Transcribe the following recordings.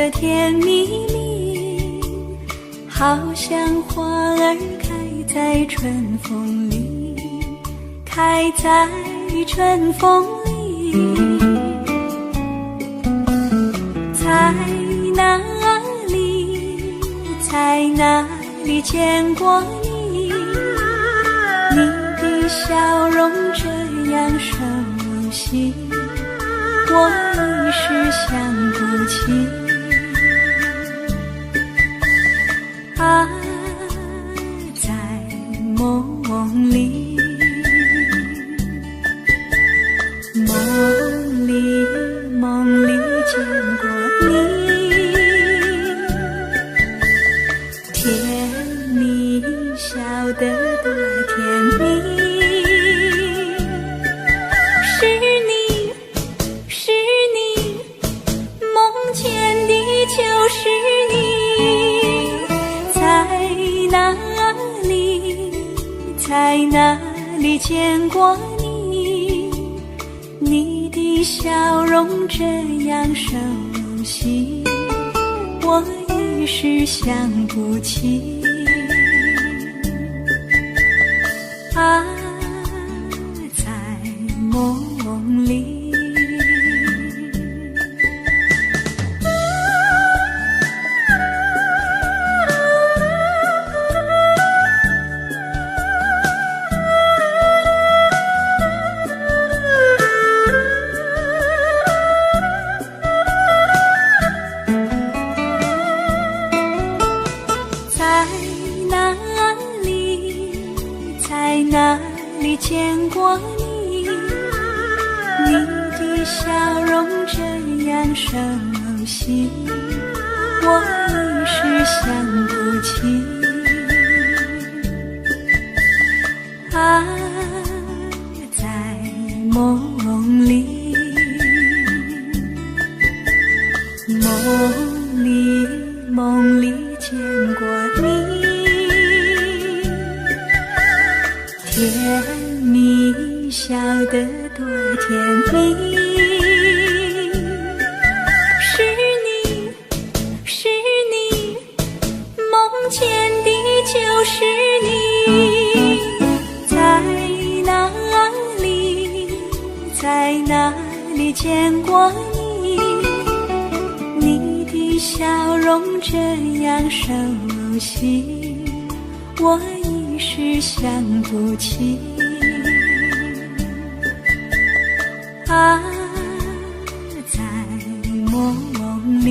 得甜蜜蜜，好像花儿开在春风里，开在春风里。在哪里，在哪里见过你？你的笑容这样熟悉，我一时想不起。啊，在梦里，梦里见过你，甜蜜笑得多甜蜜。是你，梦见的就是你。在哪里见过你？你的笑容这样熟悉，我一时想不起。啊，在梦里。在哪里见过你？你的笑容这样熟悉，我一时想不起。啊，在梦里，梦里见过你。甜蜜笑得多甜蜜。是你，梦见的就是你。在哪里见过你？你的笑容这样熟悉，我一时想不起。啊，在梦里。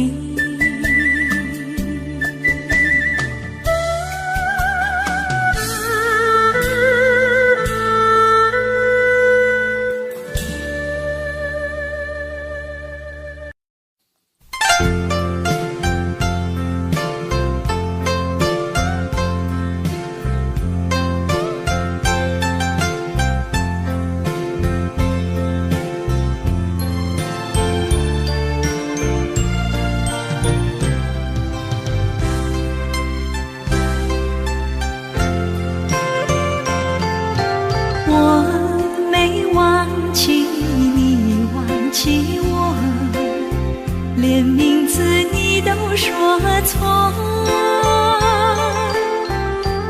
连名字你都说错，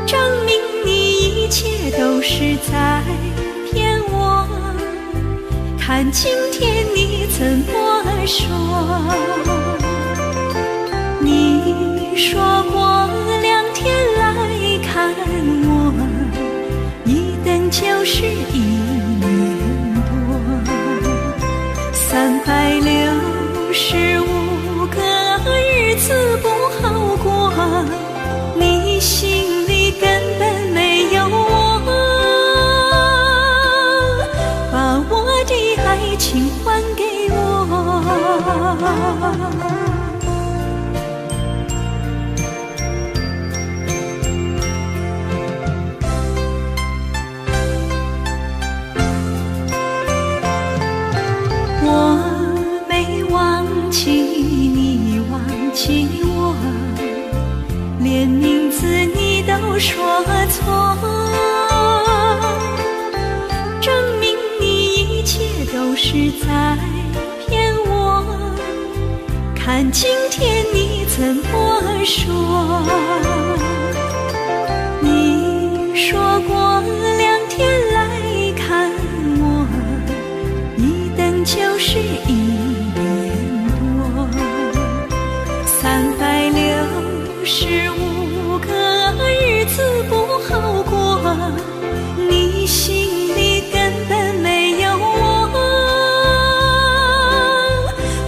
证明你一切都是在骗我。看今天你怎么说？你说过2天来看我，一等就是1年多，365个日子不好过，你心里根本没有我，把我的爱情还给我。连名字你都说错，证明你一切都是在骗我。看看今天你怎么说？你说过2天来看我，一等就是1年多，365个日子不好过，你心里根本没有我，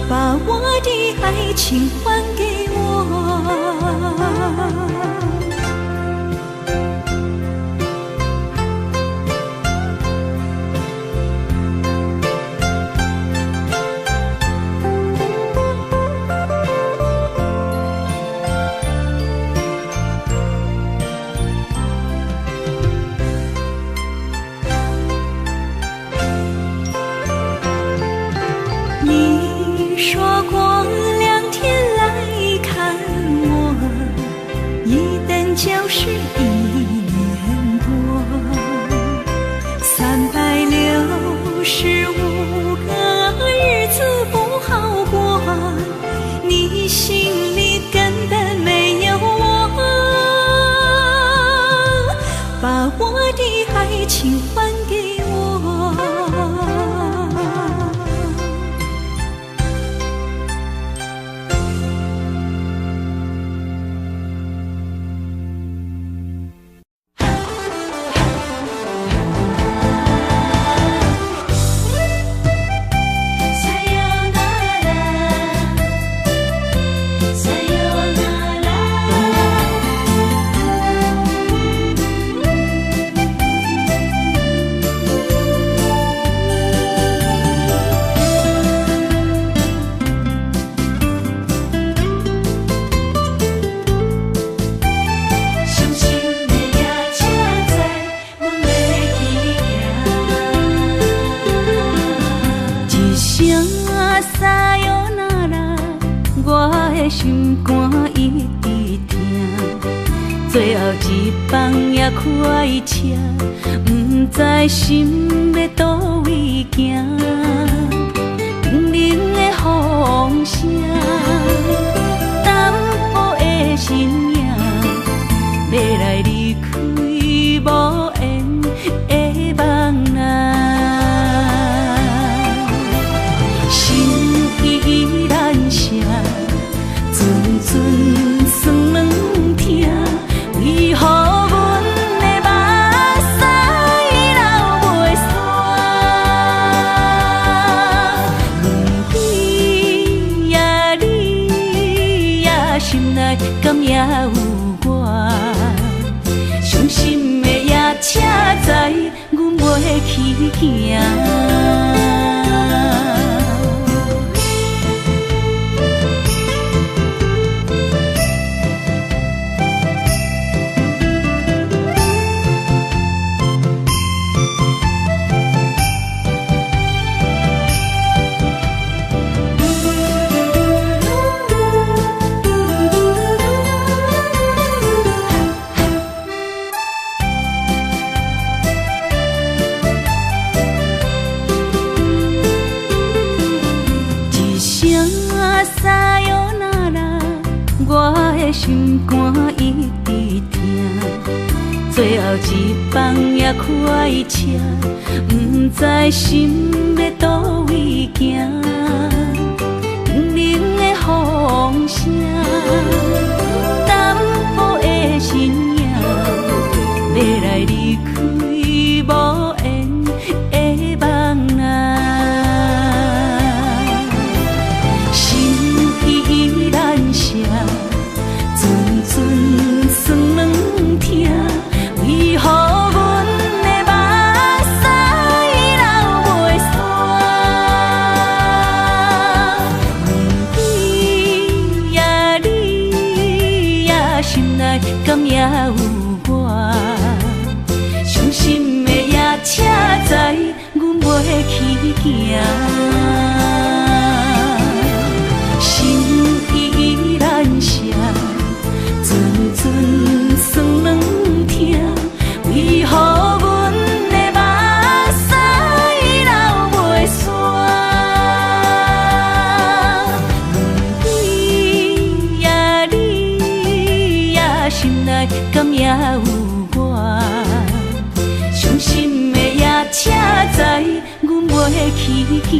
把我的爱情还给我。你说过2天来看我，一等就是1年多，365个日子不好过，你心里根本没有我，把我的爱情还给我。心肝一直疼，最后一棒也开车，不知心要倒位行。冷冷的风声，淡薄的身影，要来离开无缘的梦啊。心依然舍。阵酸软痛，为何阮的目屎流袂煞？轮回呀你呀，心内敢也有我？伤心的夜车载，阮袂去行。我的心肝一直疼，最后一棒也开车，不知心要倒位行。冷冷的风声，淡薄的身影，要来离开无缘的梦啊。心依然舍。酸软痛，为何阮的目屎流袂煞？轮回呀你呀，心内敢也有我？伤心的夜车载，阮袂去行。心依然舍。阵阵酸软痛，为何阮的目屎流袂煞？轮回有我，伤心的也请知，阮袂去行。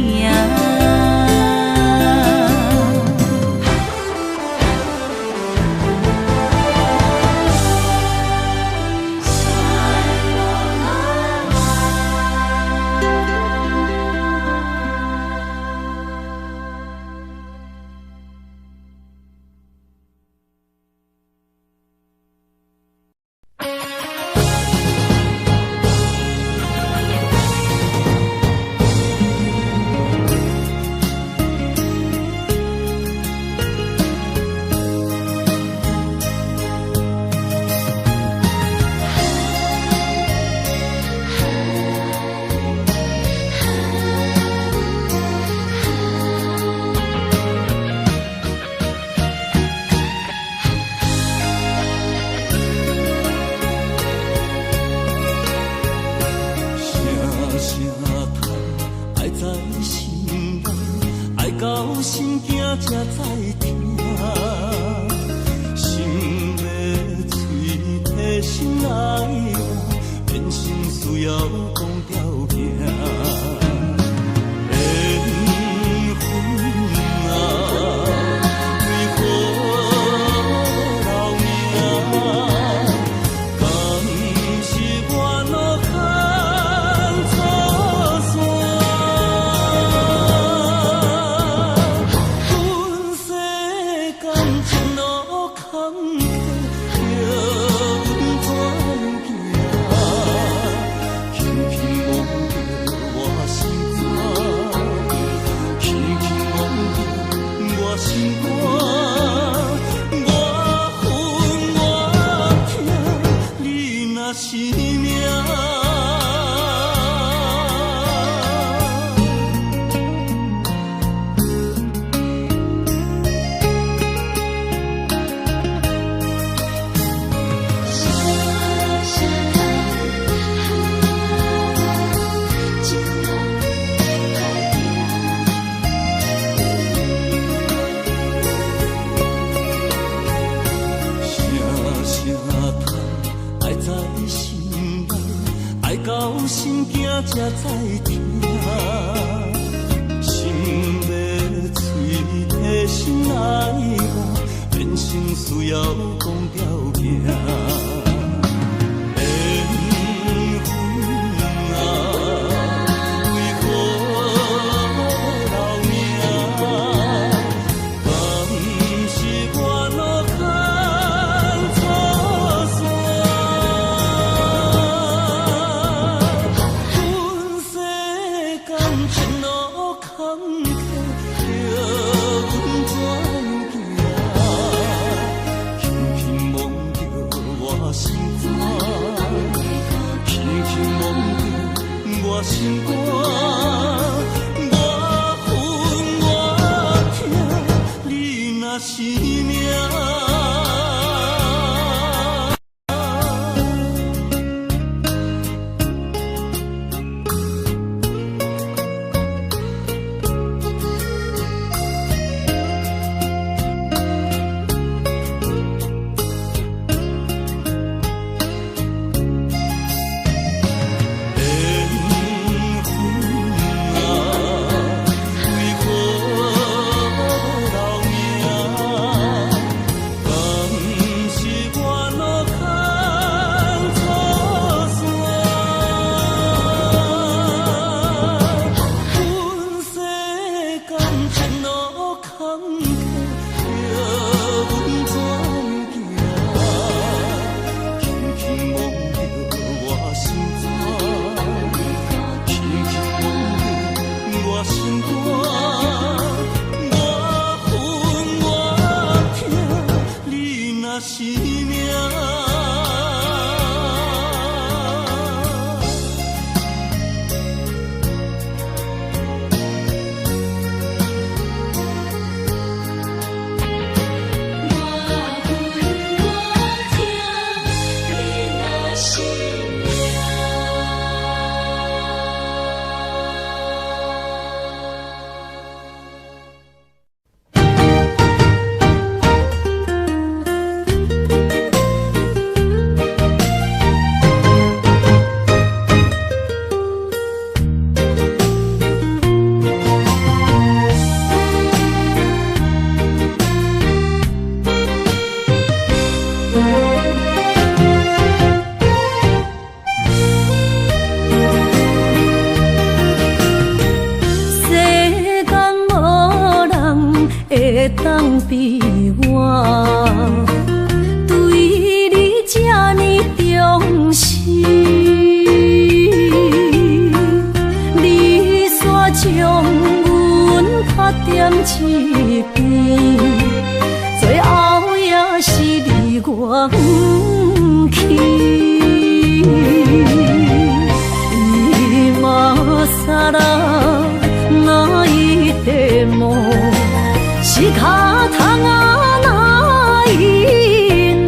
才知听，心要嘴提心爱我，变成需要讲条行。心肝，我恨我痛，你若是命。一边，最后也是你我不去。今さら泣いても仕方がないね。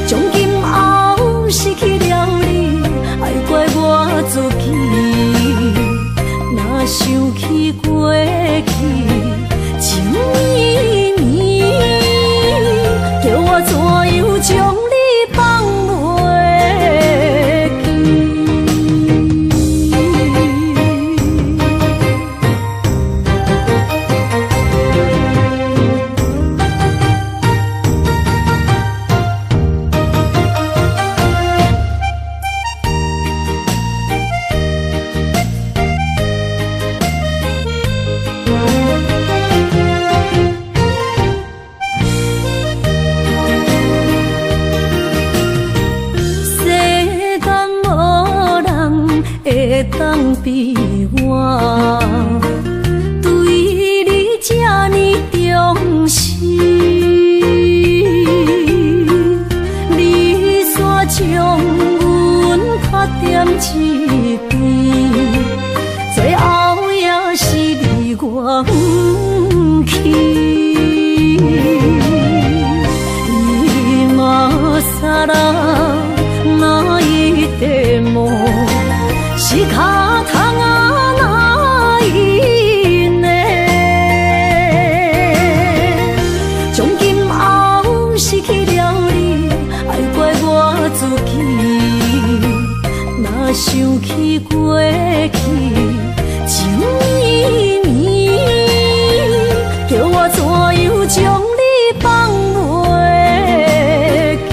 从今后失去了你，爱怪我自己。若想起过去情绵绵，叫我怎样将你放袂记？会当比我对你这呢重视，你煞将阮拍点一边，最后也是你我不去。今さら泣いても仕方がないね。从今后失去了你，爱怪我自己。若想起过去情绵绵，叫我怎样将你放袂记？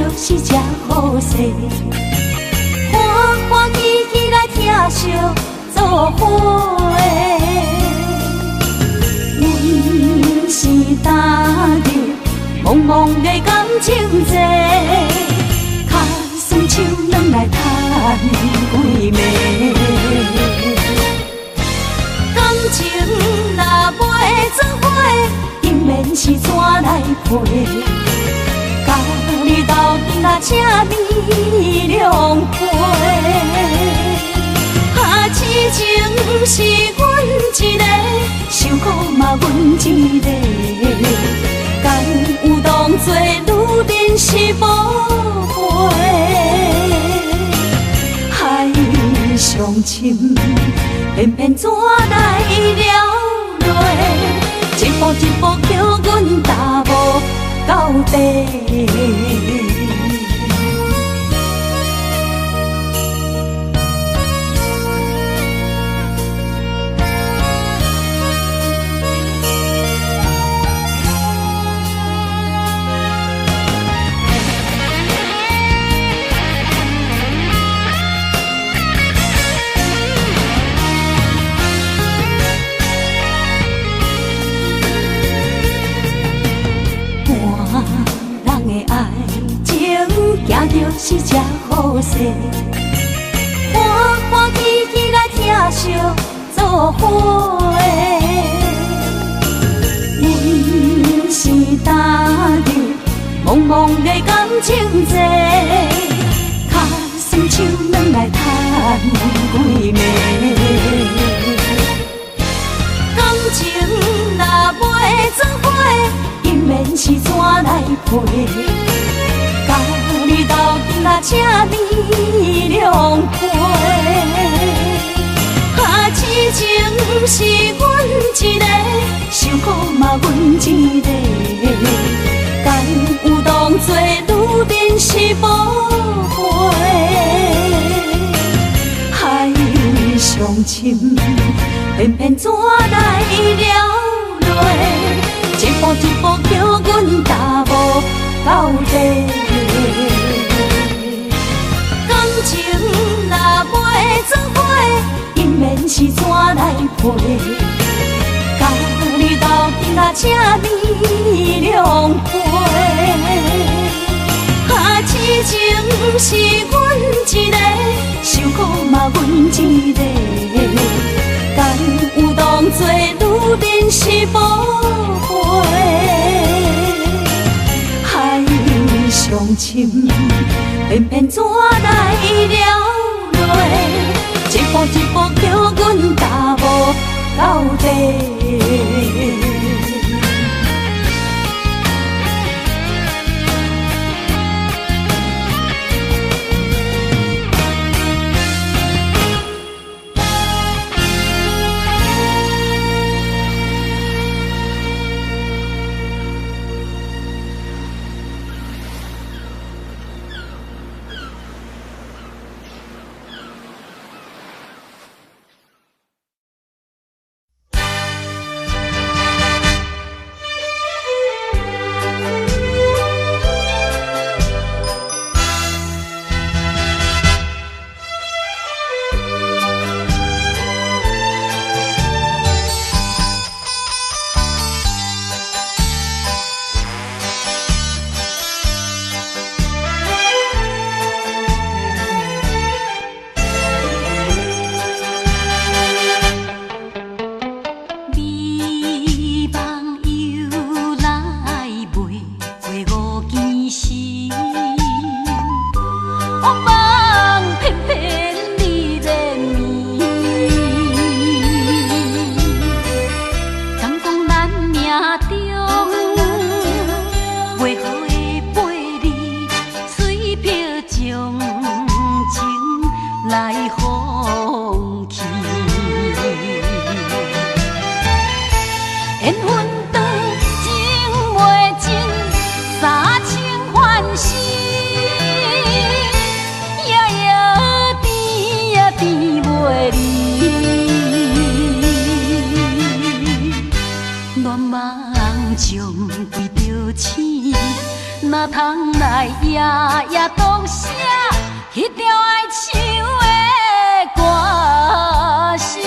就是这好势，欢欢喜喜来疼惜做伙。阮是踏入茫茫的感情债，脚酸手软来叹几暝。感情若袂做伙，永免是怎来陪？甲你斗阵若请你两杯。痴情是阮一个，受苦嘛阮一个，敢有当作女人是无悔？海上深，偏偏怎来了落？一步一步叫阮踏无到底。行着是这好势，欢欢喜喜来疼惜做伙。阮是踏入茫茫的感情债，脚酸手软来叹几暝。感情若袂做伙，永免是怎来陪？甲你斗阵若请你两杯。痴情是阮一个，受苦嘛阮一个，敢有当作女人是无悔？海上深，偏偏怎来了落？一步一步叫阮踏无到底。感情若袂做伙，永免是怎来陪？甲你斗阵若请你两杯。痴情是阮一个，受苦嘛阮一个，敢有当作女人是无悔？海上深，偏偏怎来了落？一步一步叫阮踏无到底。哪通来夜夜当写迄条爱唱的歌词？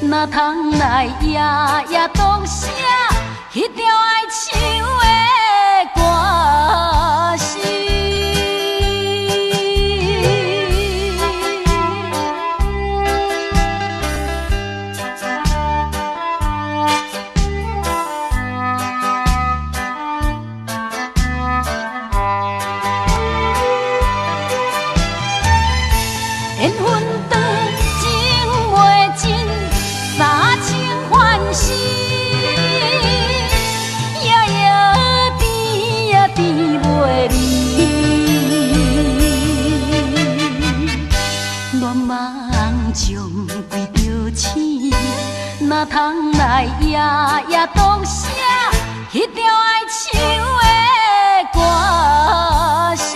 哪通来夜夜当写迄条爱唱的歌词？缘分长，情袂尽。三情欢喜，夜夜甜呀甜袂离。乱梦将规着醒，哪通来夜夜当写迄条爱唱的歌词？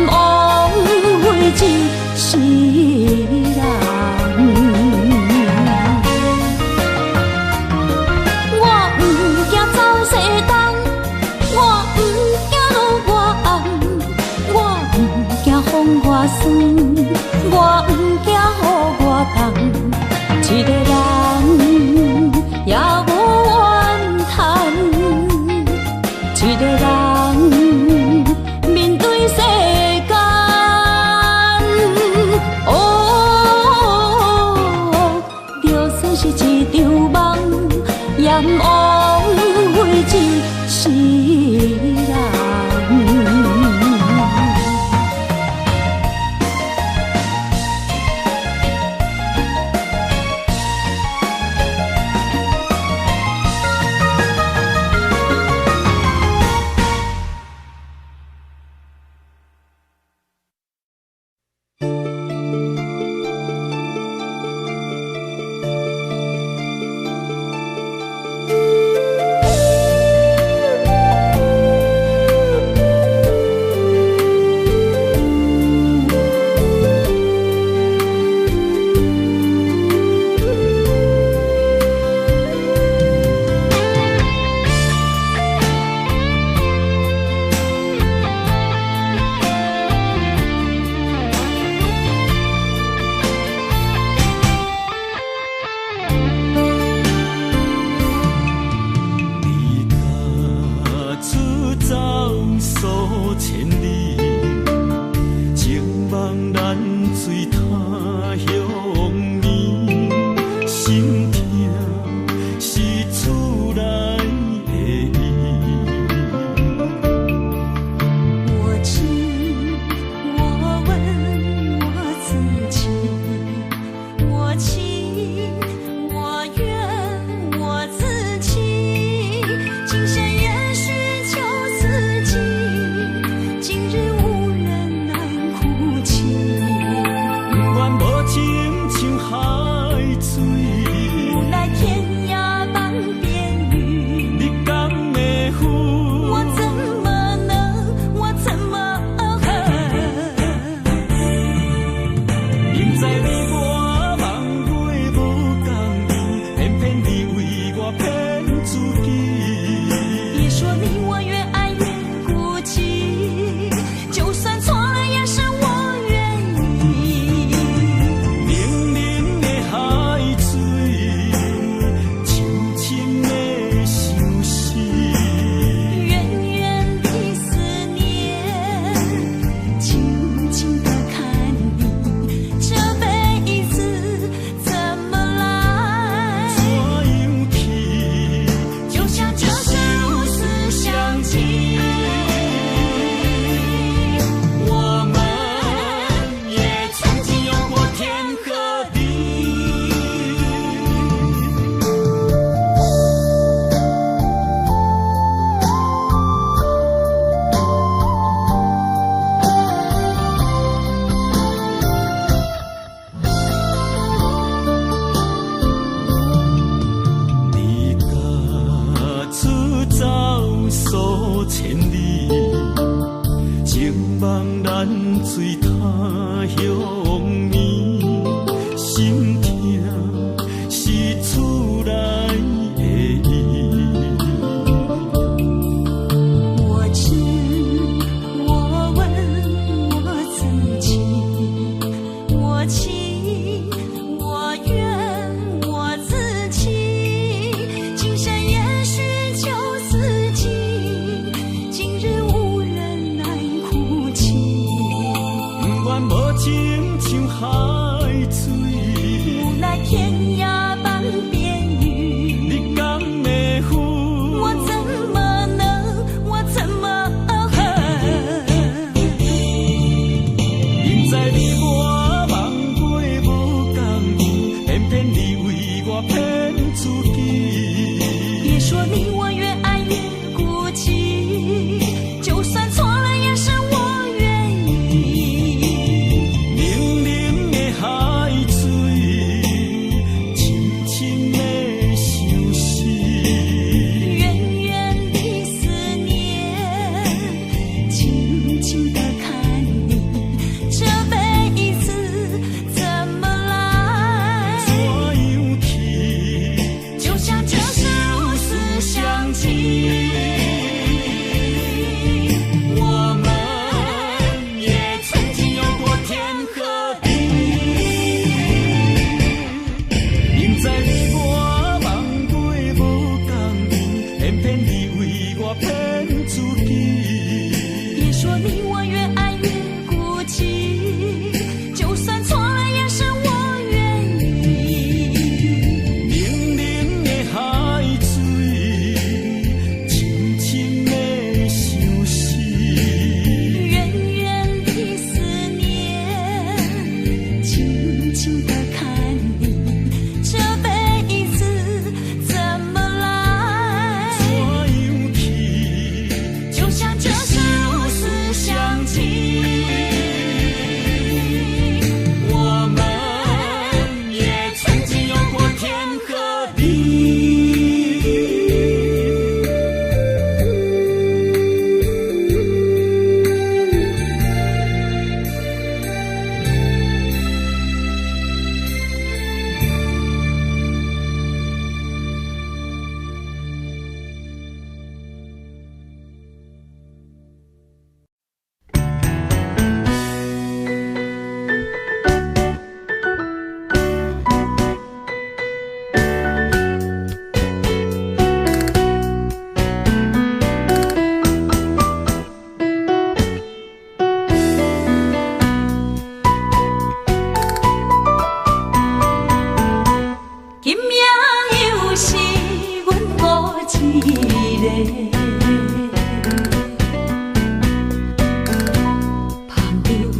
枉费一世人。我不惊走西东，我不惊路外暗，我不惊风外酸，我不惊雨外重。一个人也无怨叹，一个人面对世间，就算是一场梦，也枉费一世人。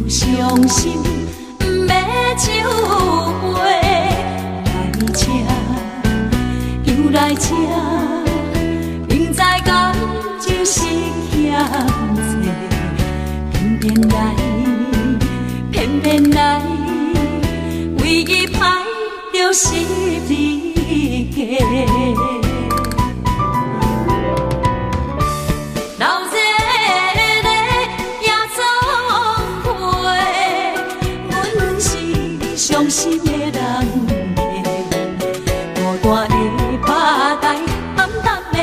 伤心，不要酒杯来吃，又来吃，明知感情是险多，偏偏来，偏偏来，为伊歹着是你家。伤心的人孤单的巴台，暗淡的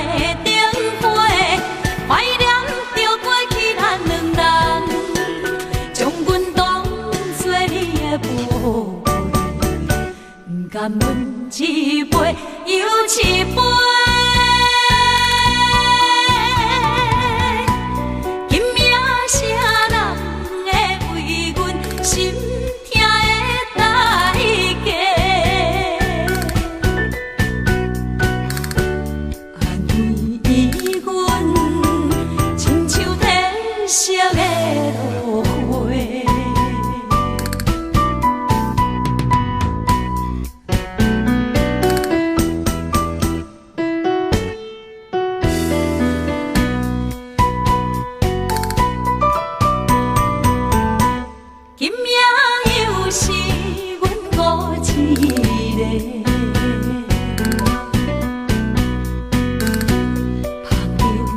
灯花，怀念着过去咱两人，将阮当作你的宝贝，不甘阮一杯又一杯。今夜啥人会为阮心？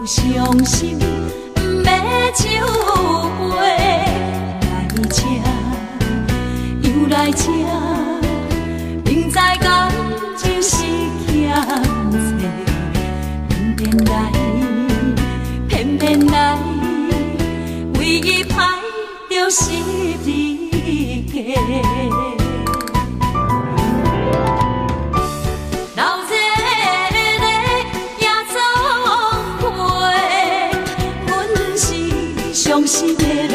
伤心，不要酒杯来吃，又来吃，明知感情是险多，偏偏来，偏偏来，为伊歹着是你家。伤心的人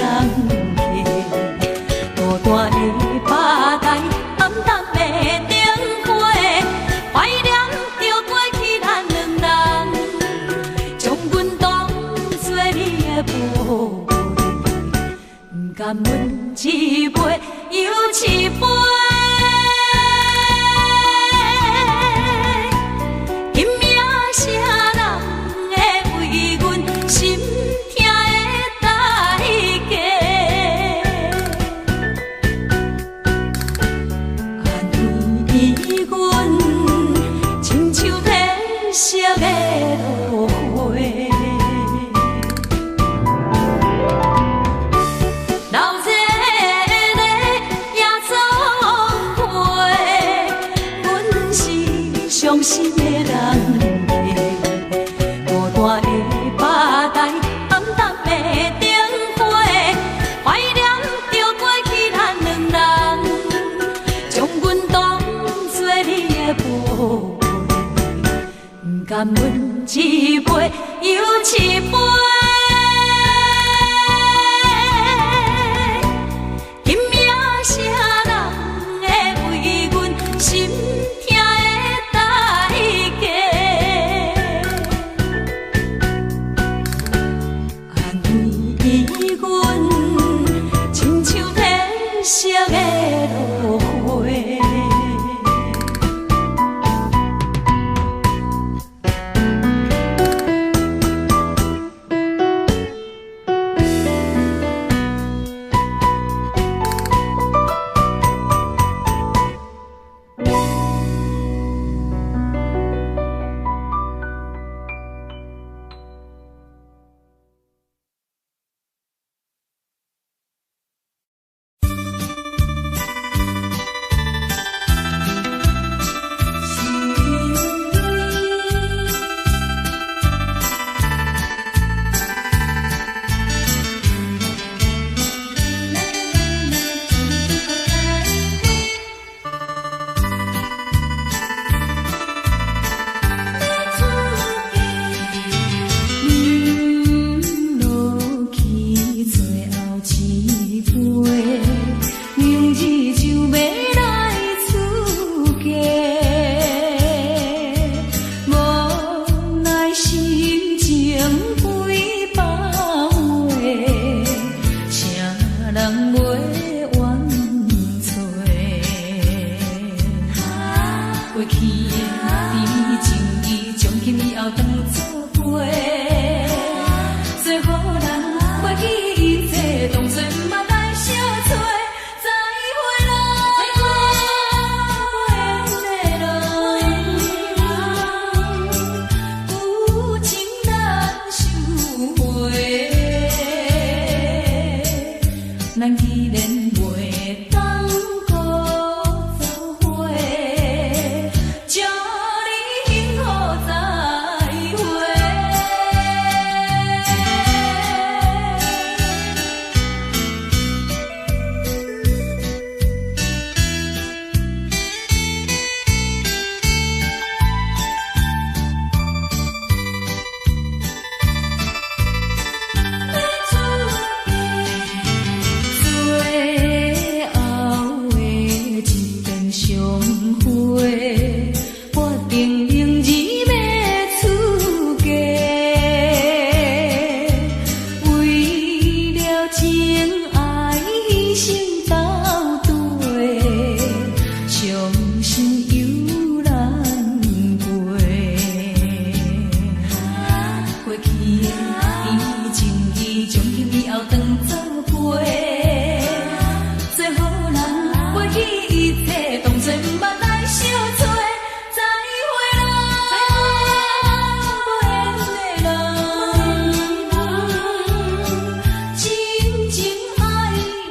孤单的巴台，暗淡的灯花，怀念着过去咱两人，将阮当作你的宝贝，不甘阮一杯又一杯。今夜啥人会为阮心？色的落花，流热的夜总会，阮是伤心的人，孤单的巴台，暗淡的灯花，怀念着过去咱两人，将阮当作你的宝。不甘阮一杯又一杯，今夜啥人会为阮心痛的代价，安慰阮亲像褪色的落花。人袂过去的甜蜜情意，从今以后当作陪。做好人，袂记一切，当作毋捌来相找。再会啦，有情难收回。咱既然袂当搁做伙，祝你幸福再会。最后的一遍相会，我定仍然要出家。为了情爱牺牲斗对，伤心犹难过。过去的甜蜜情意，从今以后当作陪。做好人，袂记一切，当作毋捌来相找。再会啦，真情爱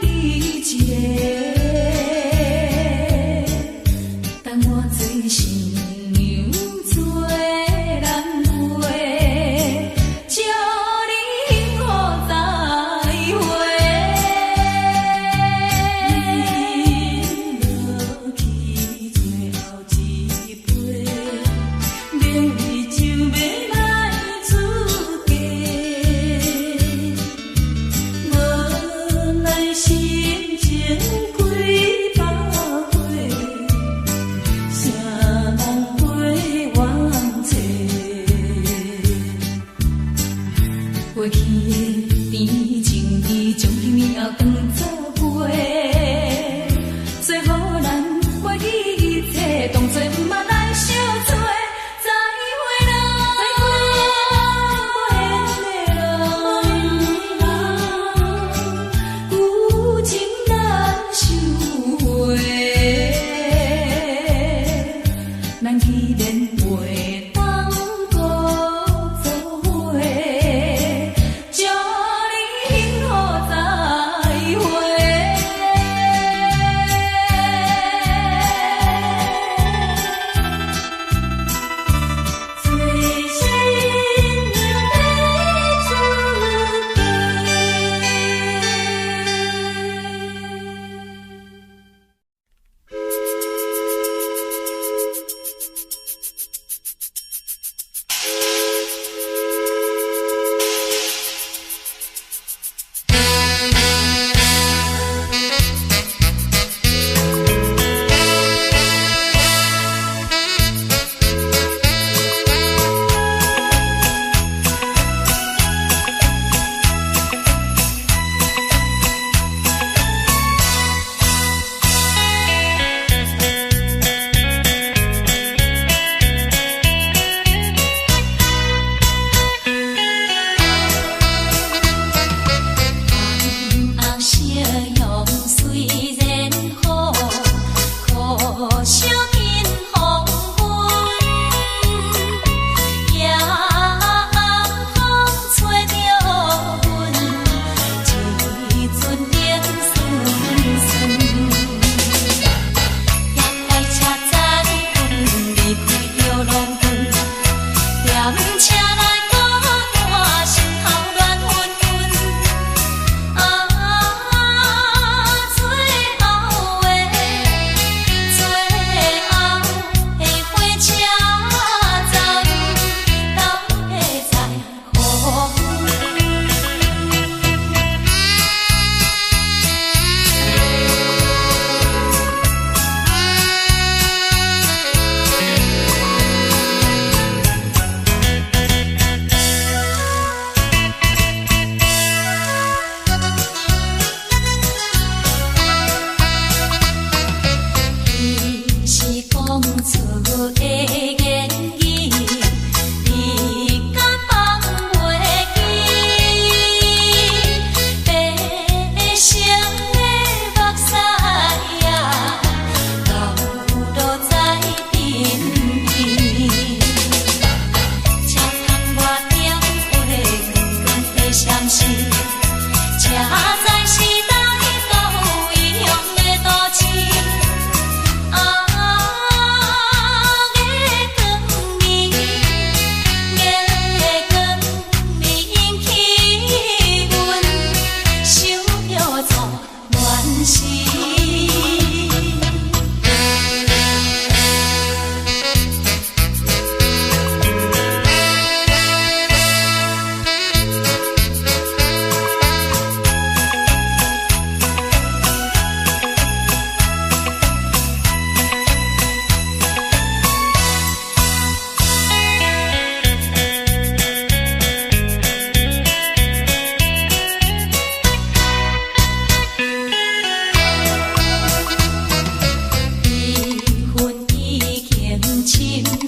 你一个，等我做新娘做人陪，祝你幸福再会。落去最后一杯，明日就要来出家，无奈心情。欠你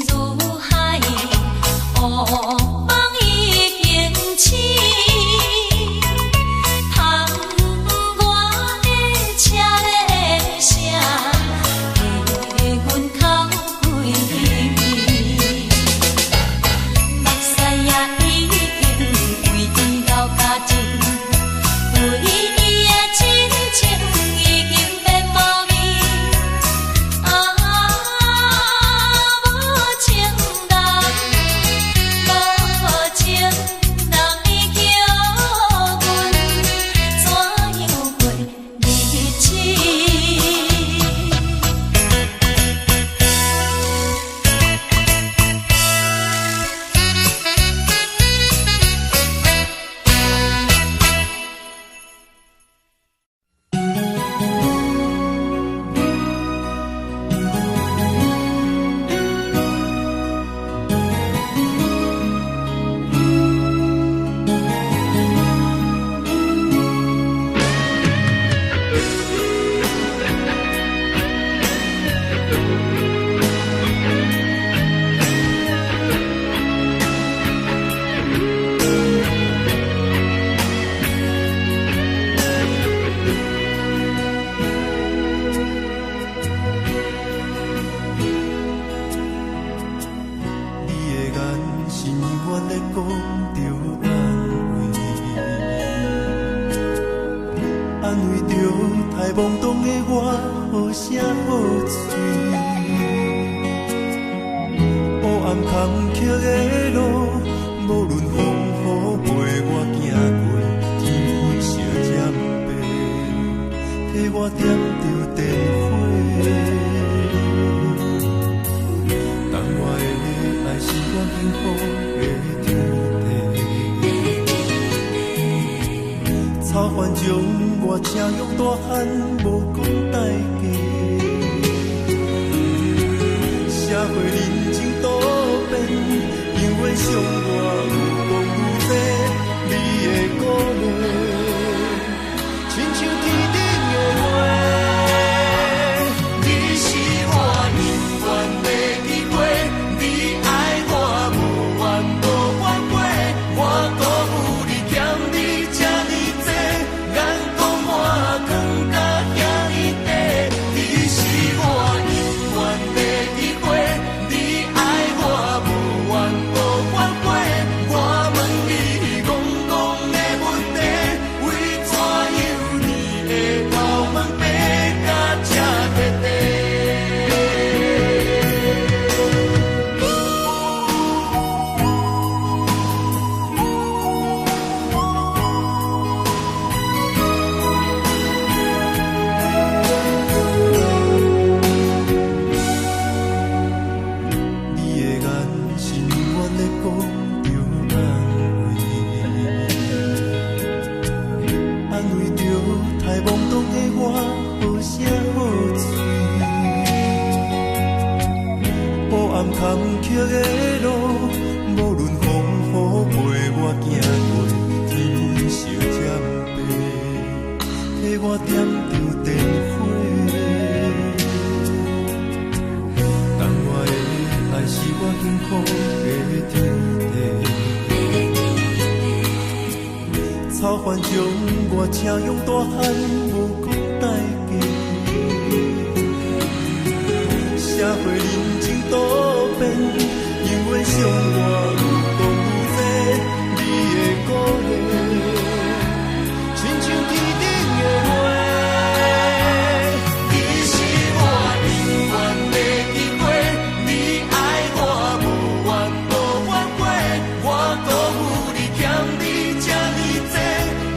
这么多，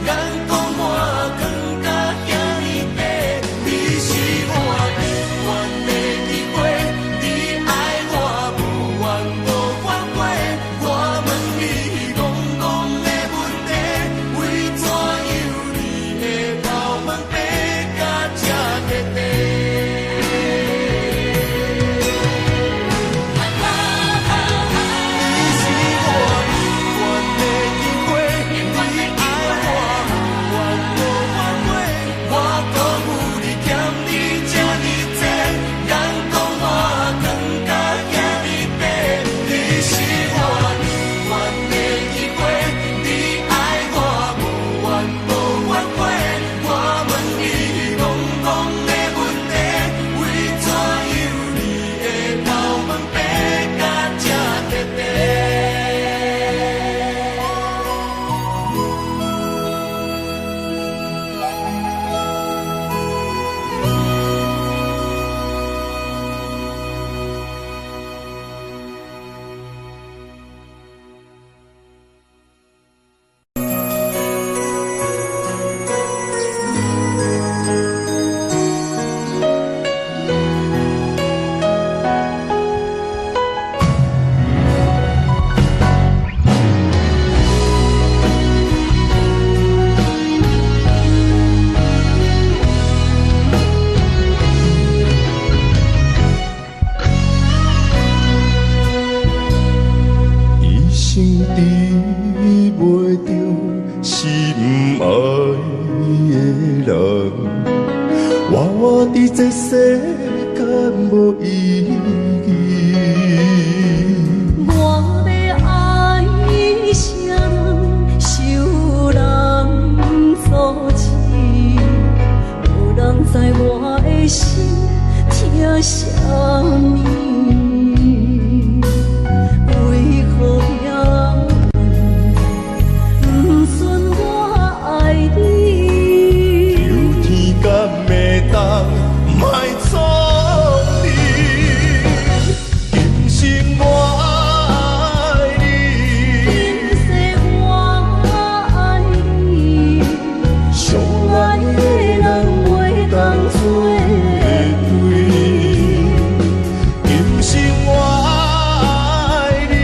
人讲我更加欠你我伫这世间无意义。我要爱啥人，受人阻止，无人知我的心疼啥物。为何也不准我爱你？有天敢会当莫错你，今生我爱你，今世我爱你，相爱的人袂当做对。今生我爱你，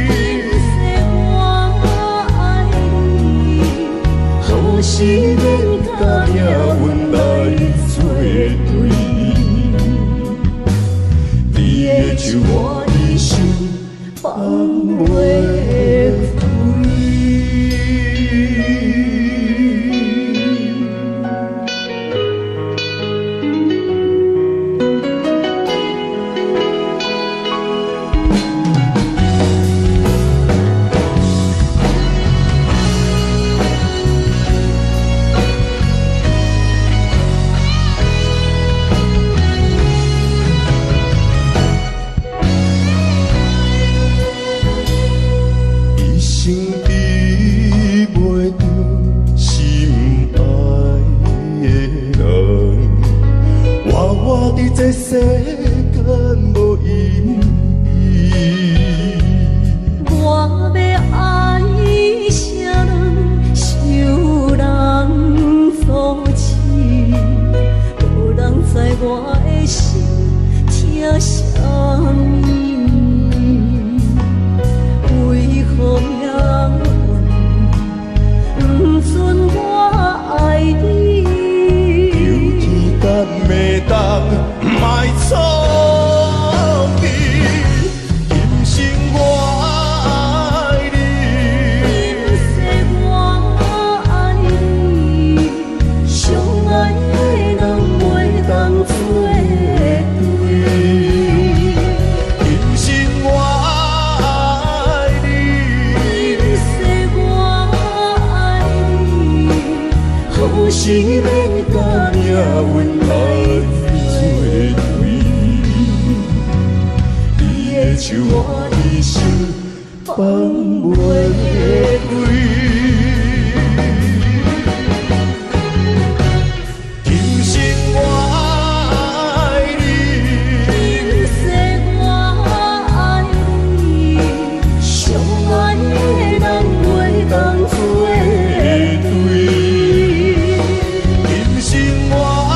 今世我爱你，好时免甲命运来作对。你的手我的心放袂开。一生比袂着心爱的人，我伫这世间无意义。我要爱啥人，受人阻止，无人知我的心疼啥物。为何命运不准我爱你？有天敢会当莫错你，今生我爱你，今世我爱你，相爱的人袂当做对。今生我爱你，今世我爱你，好时免甲命运来作对。你的手我的心放袂开。今生我爱你，今世我爱你，相爱的人袂当做对。今生我爱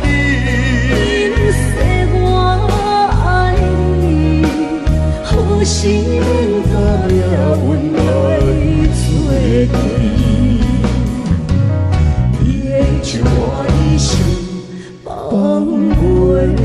你，今世我爱你，好时免甲命运来作对。你的手我的心放袂开。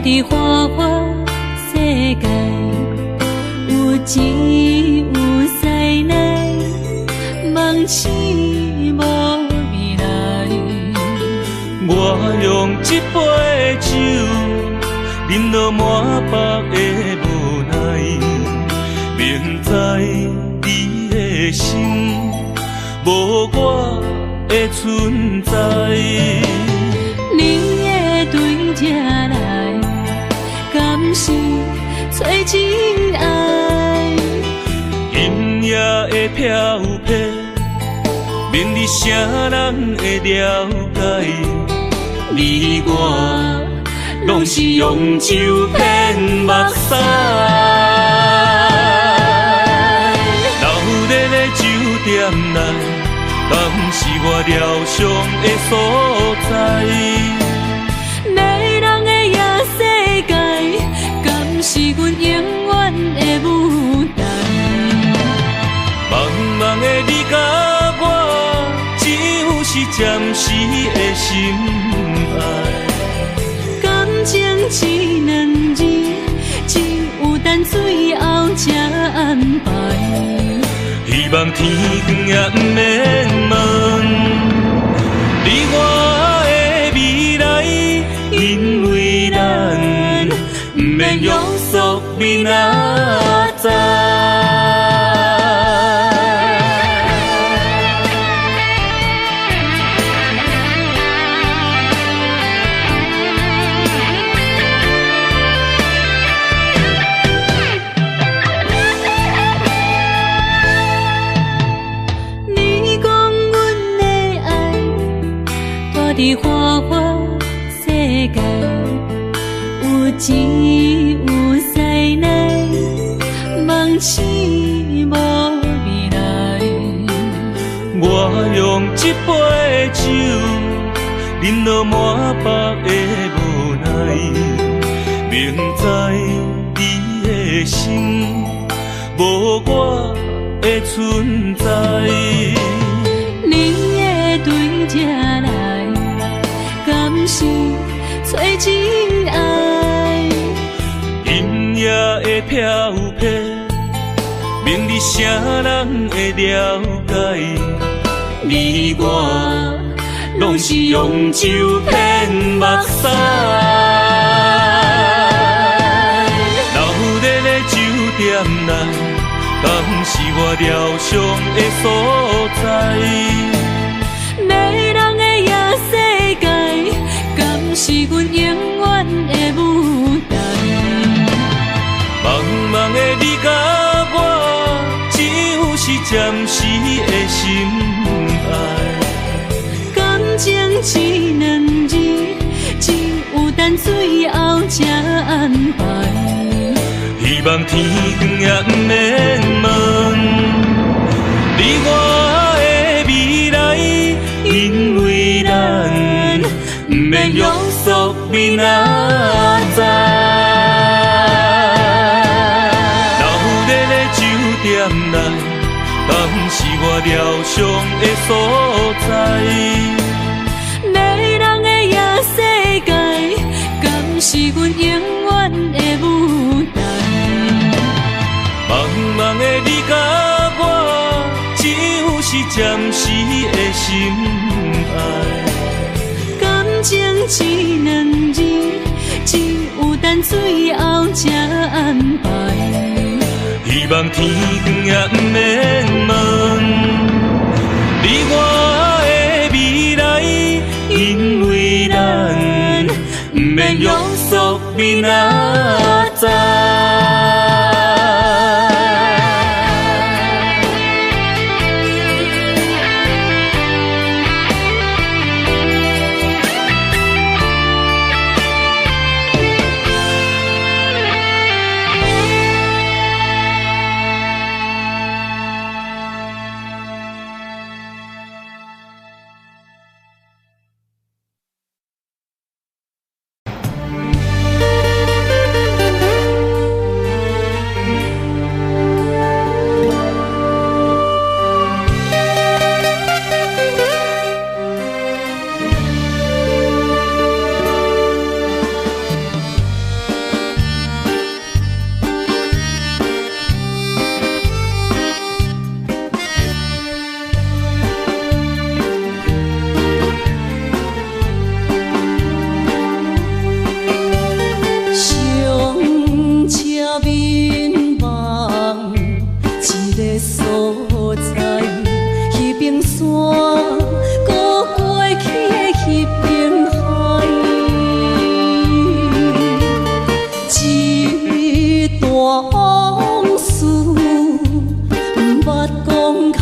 伫花花世界，有钱有西来，梦醒无未来。我用一杯酒，饮落满腹的无奈，明知你的心无我的存在。你的对这来，敢是错找真爱。音乐的飘飘，明日啥人会了解？你我拢是用酒骗目屎，流连的酒店内，敢是我疗伤的所在？迷人的夜世界，敢是阮永远的舞台？茫茫的你甲我，只有是暂时的心爱。感情一两字，只有等最后才安排。希望天光也不免问，你我的未来，因为咱不免约束明仔载。伫花花世界，有钱有势来，梦醒无未来。我用一杯酒，饮落满腹的无奈，明知你的心无我的存在。你的对这来，敢是找真爱？音乐的飘飘，明日啥人会了解？你我拢是用酒骗目屎，流连的酒店内，敢是我疗伤的所在？迷人的夜世界，敢是阮永远的舞台？茫茫的你甲我，只有是暂时的心爱。感情一两字，只有等最后才安排。希望天光也不免问，你我的未来，因为咱不免约束明仔载。流连的酒店内，敢是我疗伤的所在？迷人的夜世界，敢是阮永远的舞台？茫茫的你甲我，只有是暂时的心爱。感情一两字，只有等最后才安排。希望天光也不免问，你我的未来，因为咱不免约束明仔载。往事，不捌讲开，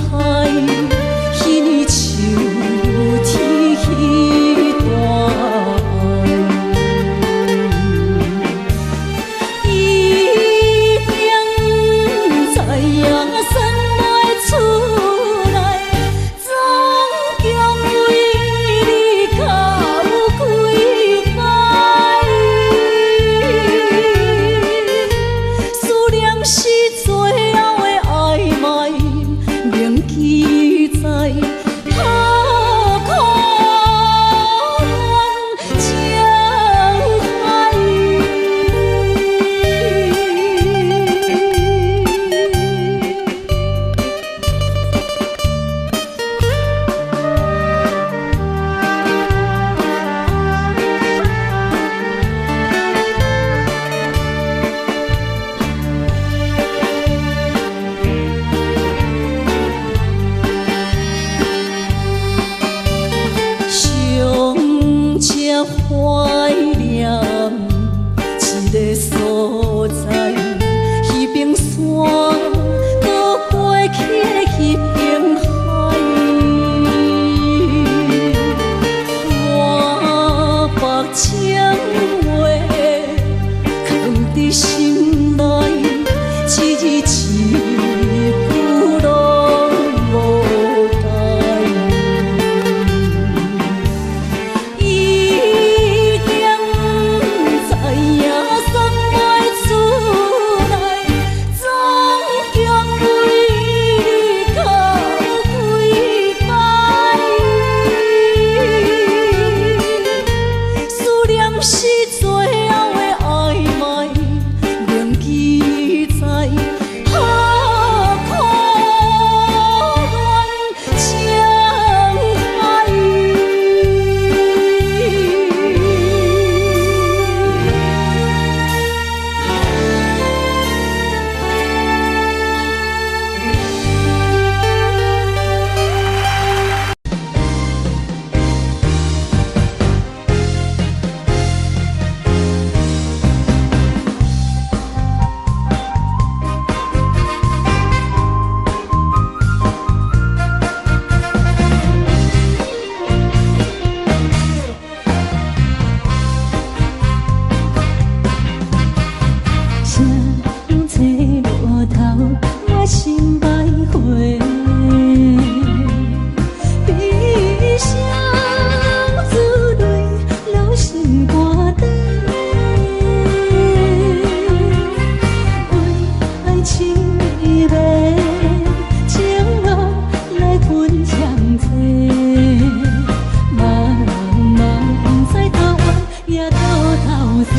彼年秋天彼段爱，一定知影山袂出来，总强为你到几摆。思念是最后的暧昧，铭记在刻苦恋情海。上车怀念一个所在，彼边山，搁过去的彼边海。我北情话藏伫心内，一字一句拢无改。一定知影送袂出来，总强为你到几摆。思念是最后的暧昧，铭记在刻苦恋情海。双车路头，我心徘徊。悲伤珠泪流心肝底，为爱情依偎，情路来分相济。茫茫不知头弯也头头西。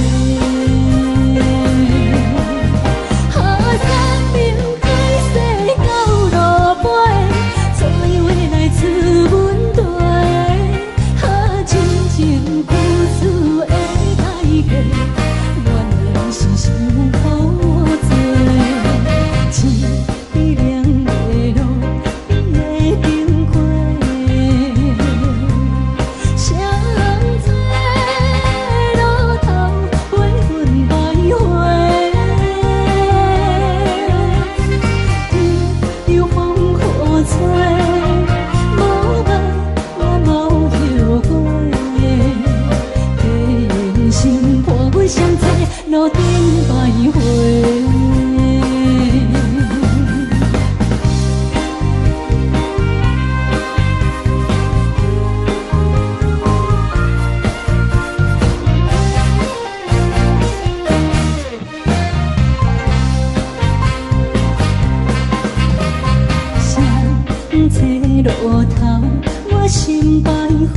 路顶徘徊。双车路头，我心徘徊。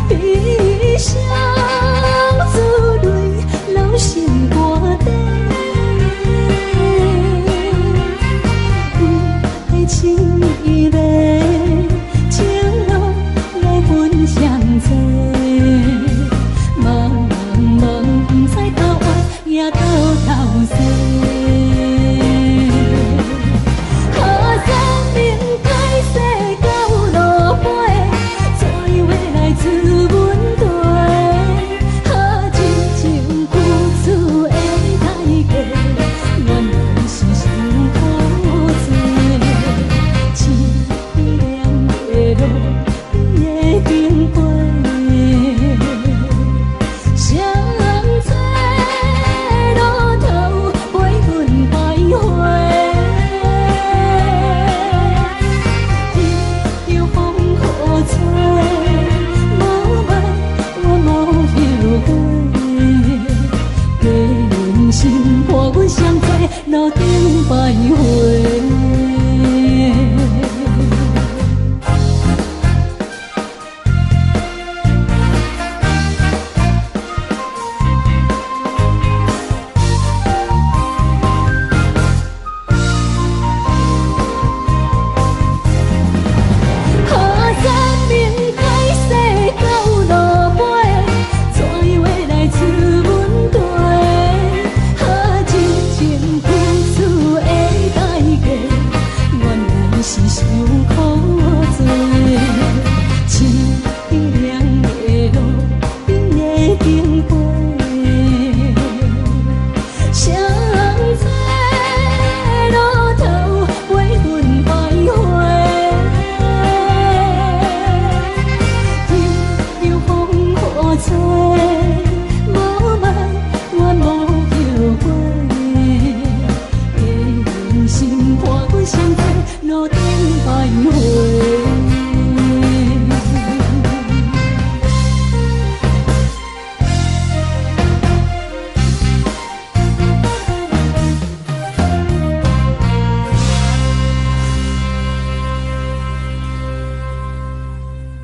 悲伤珠泪流心肝底，爱情依偎，情路来分相济。茫茫不知头弯也头头西。自问题，情情苦楚的心伴阮相做，路顶徘徊。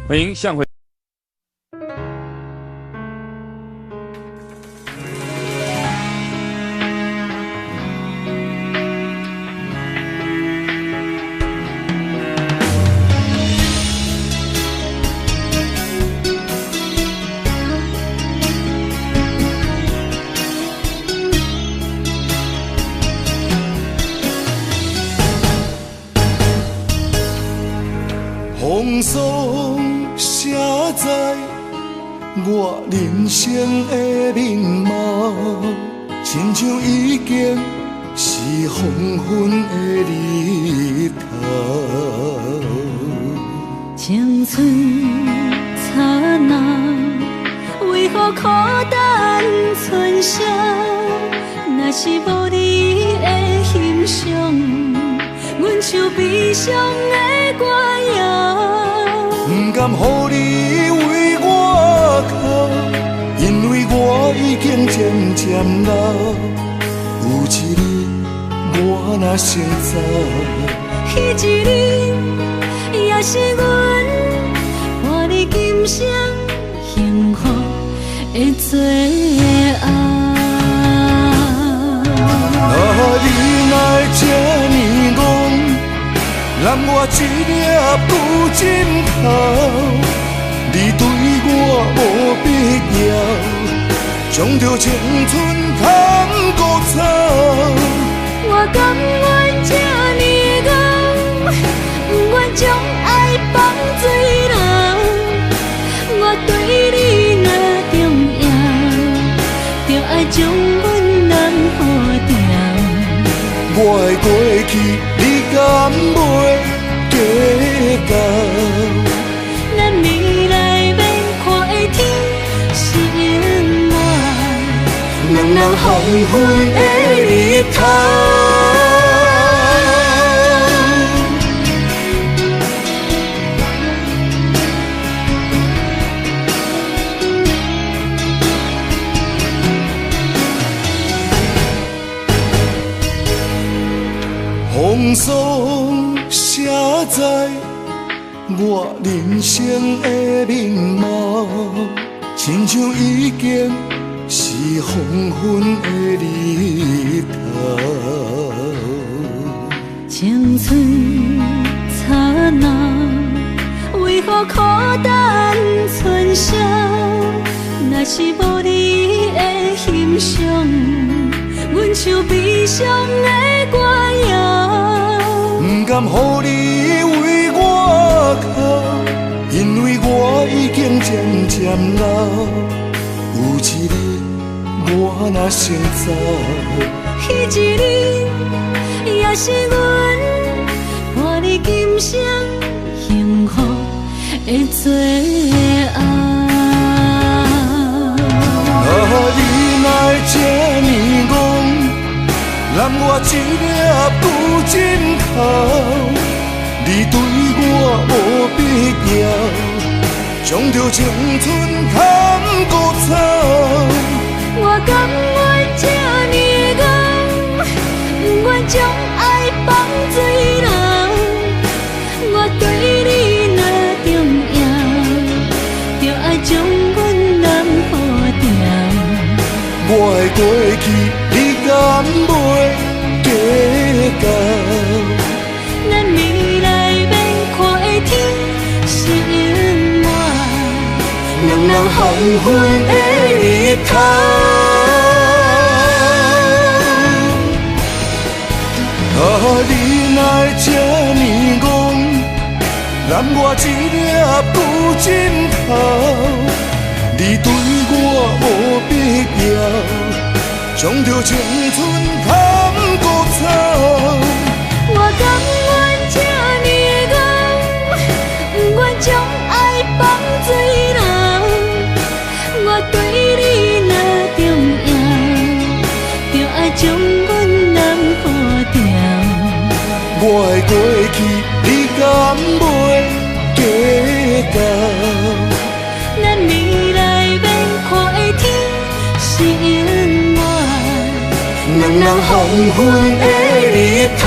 欢迎向回。风霜写在我人生的面貌，亲像已经是黄昏的日头。青春刹那，为何孤单春宵？若是无你的欣赏，阮像悲伤的歌谣。不甘予你为我哭，因为我已经渐渐老。有一日我若先走，彼一日也是阮伴你今生幸福的最后。你若这呢戆，揽我一粒不尽头，你对我无必要，将着青春通孤草。我甘愿这呢戆，不愿将爱放水流。我对你若重要，就爱将阮人付掉。我的过去，你敢袂计较？咱未来免看的天心爱，人人黄昏的日头。风霜写在我人生的面貌，亲像已经是黄昏的日头。青春刹那，为何孤单春宵？若是无你的欣赏，阮像悲伤的歌谣。不甘予你为我哭，因为我已经渐渐老。有一日我若先走，彼一日也是阮伴你今生幸福的最后。你若这呢戆，揽我一粒不尽头，你对我无必要，将着青春通孤草。我甘愿这呢昏的日头。啊，你哪会这呢戆，揽我一粒旧枕头？你对我无必要，将着青春砍骨草。我甘愿这呢戆，不愿将爱放水流。我对你若重要，就爱将阮人付掉。我的过去，你敢袂计较？咱未来免看的天是永远，两人黄昏的日头。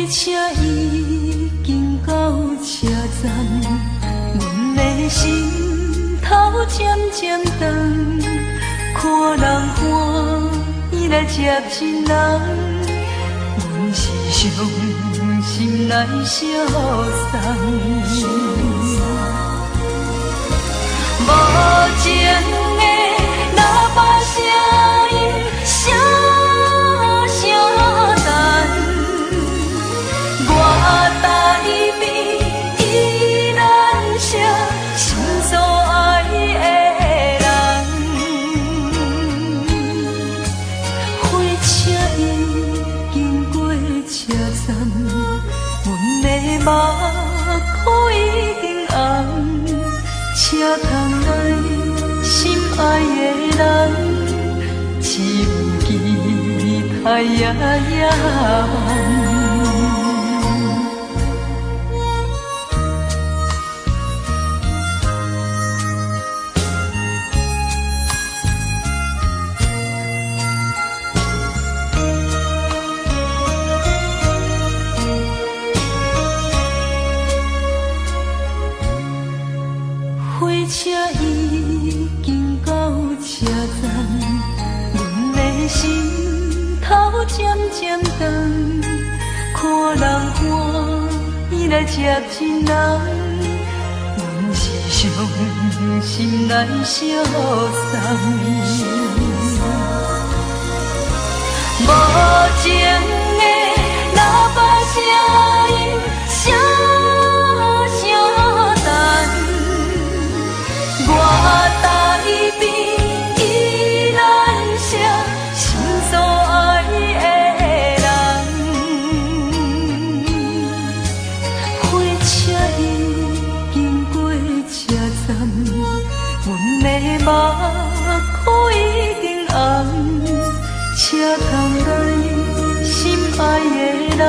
车已经到车站，阮的心头渐渐长，看人欢喜来接亲人，阮是伤心来相送。无情的喇叭声音，声声淡。我台边依然写心所爱的人，火车已经过车站，阮的目眶已经红，车窗内心爱的人，只有期待夜夜梦。火车已经到车站，阮的心头渐渐长，看人欢喜来接亲人，阮是伤心来相送。无情的喇叭声音，声声淡。我台边依然写心所爱的人，火车已经过车站，阮的目眶已经红，车窗内心爱的人，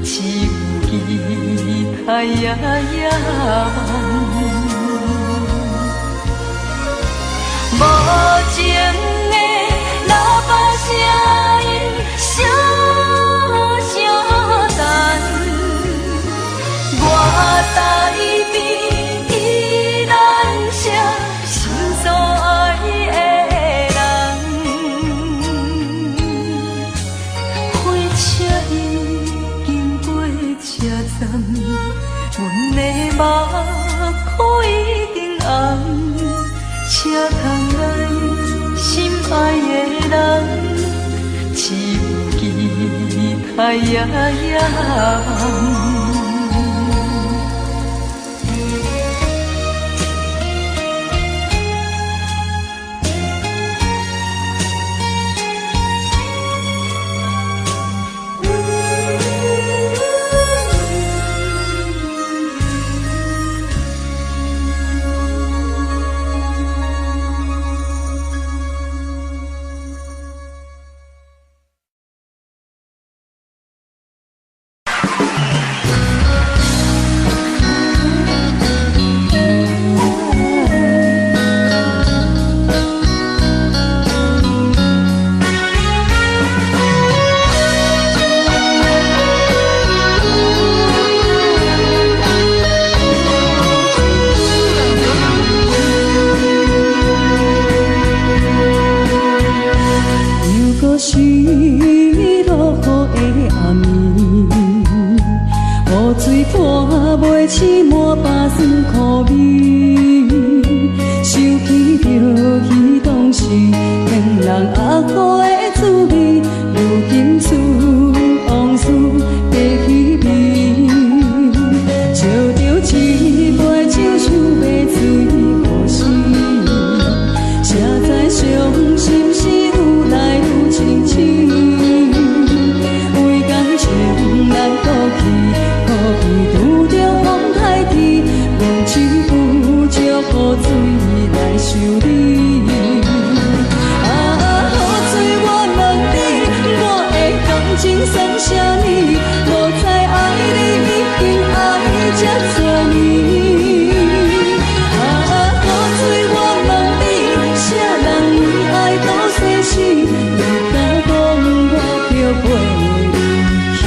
只有期待夜夜梦。无情的喇叭声音，声声淡。我台边依然写心所爱的人，火车已经过车站，阮的目眶已经红。车窗内心爱的人，只有期待夜夜梦。你。雨水我问你，我的感情算啥呢？无知爱你已经爱这多年。雨水我问你，啥人为爱都生死？你敢讲我着陪你去？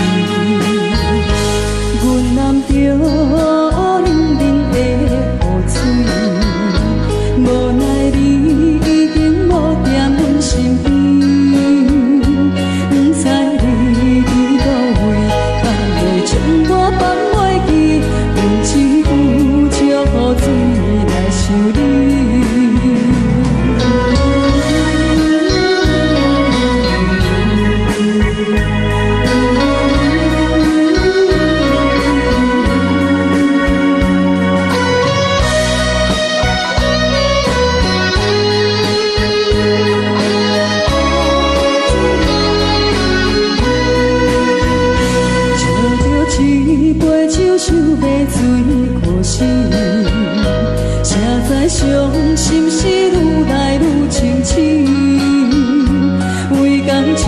阮男着。伤心事愈来愈清醒，为感情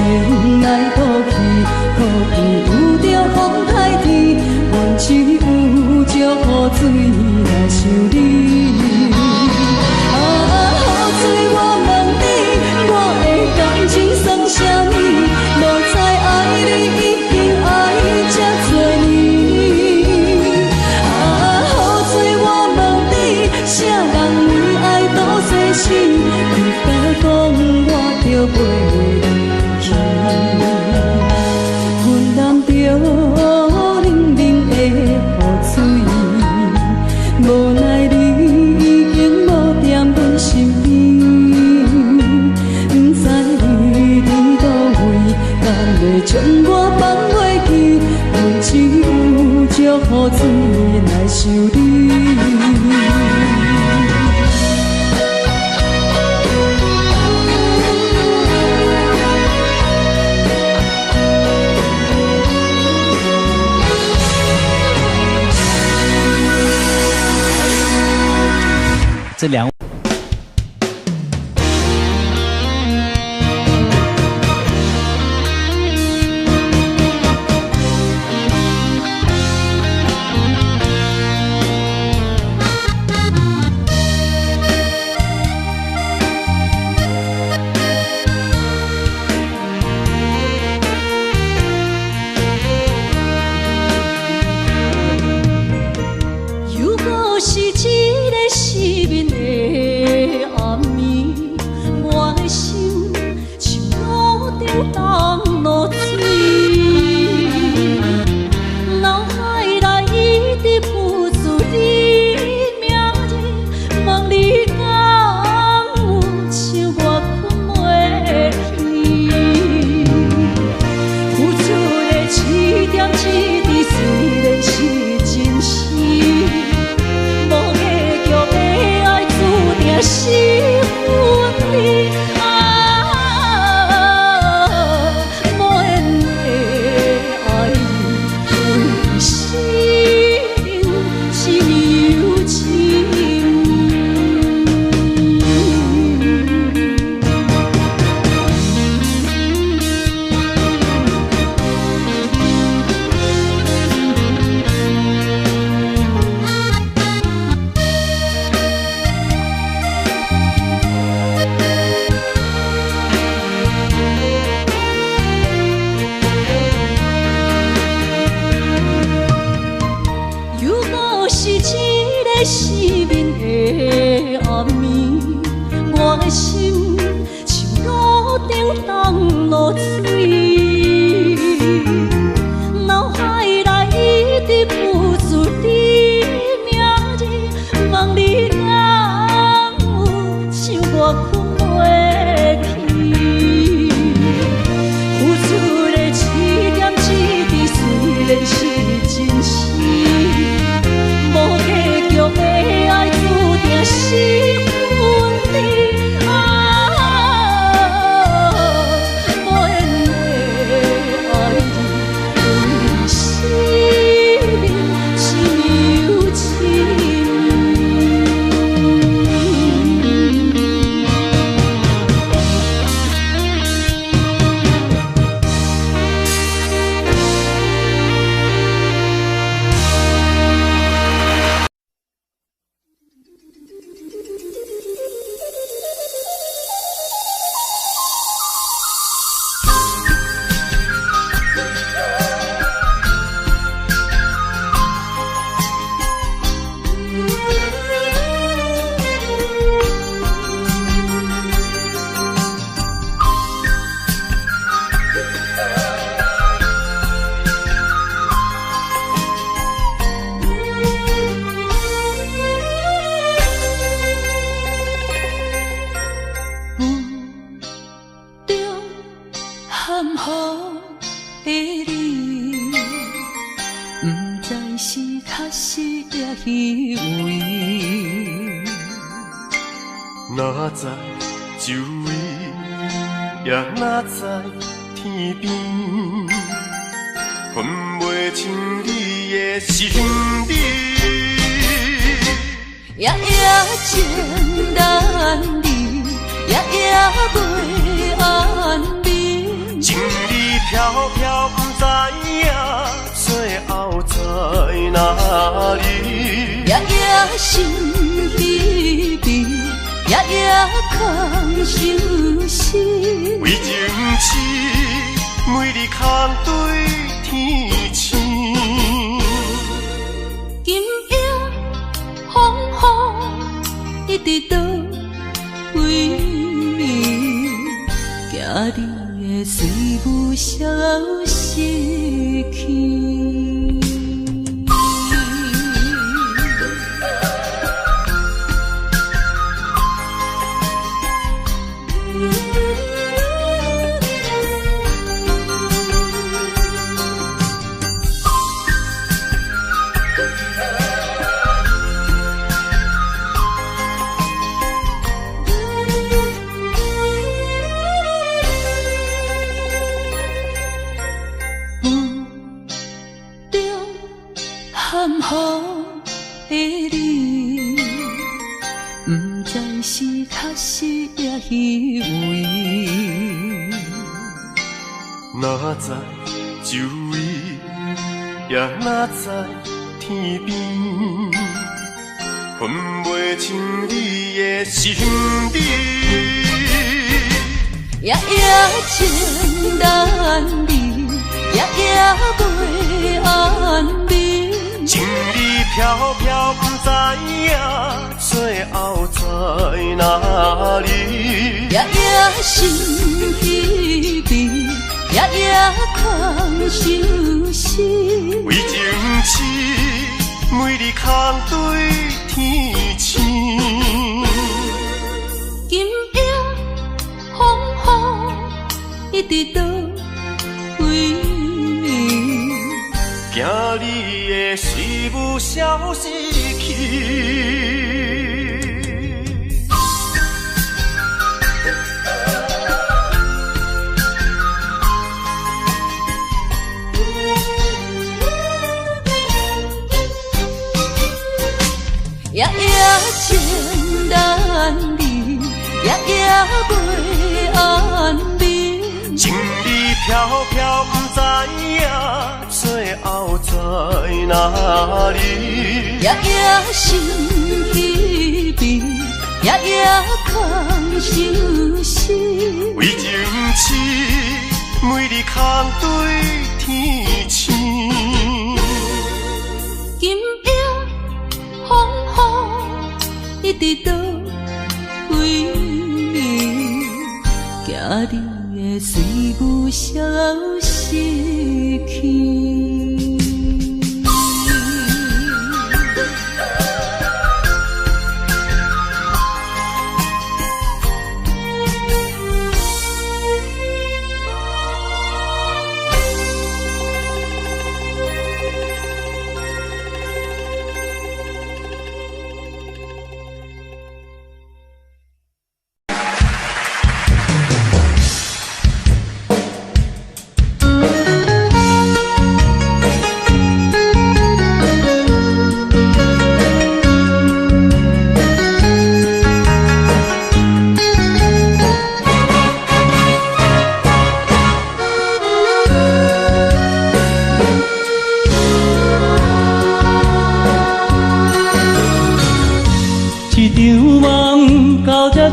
来赌气，可能有着风台天，阮只有祝雨水来想你。雨水我问你，我的感情算啥呢？无知爱你已经爱这多年。雨水我问你，啥人？你敢讲我着陪你去？阮淋着冷冷的雨水，无奈你已经无踮阮身边，不知你伫倒位，敢会将我放袂记？阮只有祝雨水来想你。这两如果是一个失眠的暗暝，我的心像路顶东落水，脑海内一直浮出你名字，问你敢有像我困袂去？付出的一点一滴，虽然是真实。是分离无缘的爱为心是有情。失眠的暗暝，我的心像路顶东落水，脑海内一直浮出你名字，问你敢有像我困袂去？付出的一点一滴，虽然是真实。无结局的爱，注定是分离无缘的知周围，也哪知天边，分袂清你的心理。夜夜情难离，夜夜袂安眠。情理飘飘，不知影最后在哪里。夜夜心悲悲，夜夜空相思。为情痴，每日空对天星。今夜风雨一直倒为眠，惊你的随舞消失去。含雨的你，不知是确实也虚伪。哪知周围，也哪知天边，分袂清你的心理。夜夜情难离，夜夜袂安眠。情理飘飘，不知影最后在哪里。夜夜心悲悲，夜夜空相思。为情痴，每日空对天星。今夜风雨一直倒为眠，惊你的随舞消失去。夜夜情难离，夜夜袂安眠。情理飘飘，不知影最后在哪里。夜夜心悲悲，夜夜空相思。为情痴，每日空对天星。今夜风雨一直倒为眠，惊你的随舞消失去。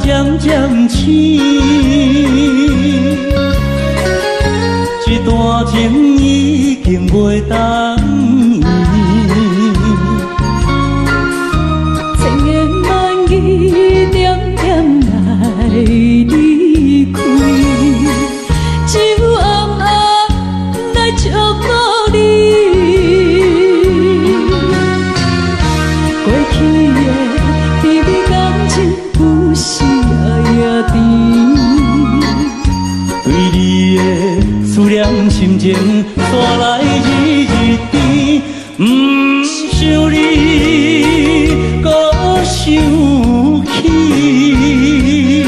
渐渐醒，这段情已经袂当圆。千言万语点点来离开，只有暗暗来祝福你。过去的甜蜜感情有时也甜，对你的思念心情带来日日甜，不想你搁想起。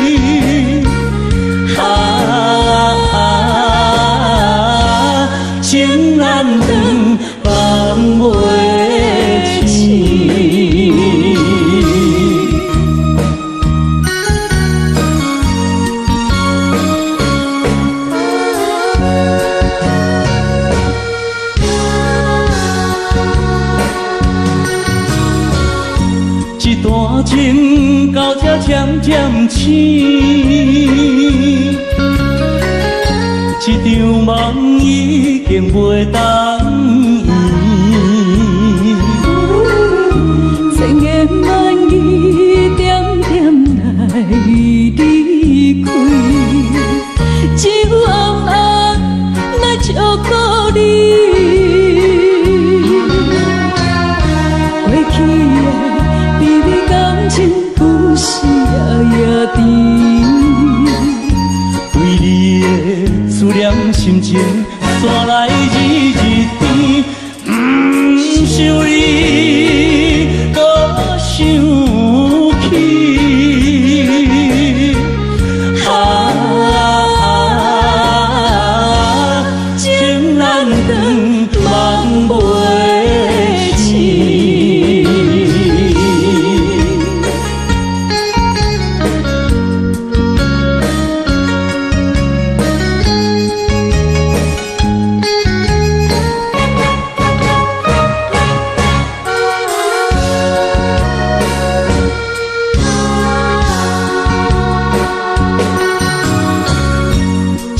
渐渐醒，一场梦已经袂当圆。千言万语点点来离开，只有暗暗来照顾你。过去的美丽感情，有时夜夜甜。为你的思念心情，山来日日甜。不想你，搁想起。情难断，梦袂醒。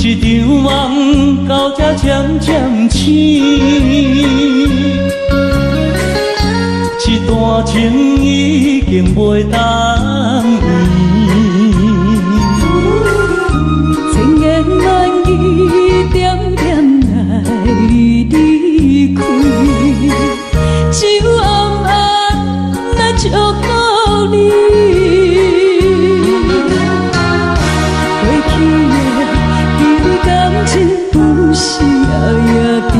一场梦到这渐渐醒，一段情已经袂当圆。千言万语点点来离开，只有暗暗来照顾你。过去的美丽感情，有时夜夜甜。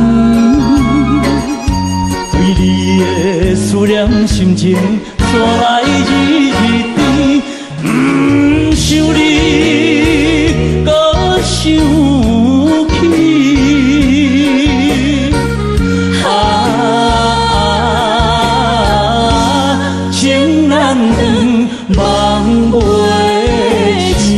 为你的思念心情，山来日日甜。不想你，搁想起。情难断，梦袂醒。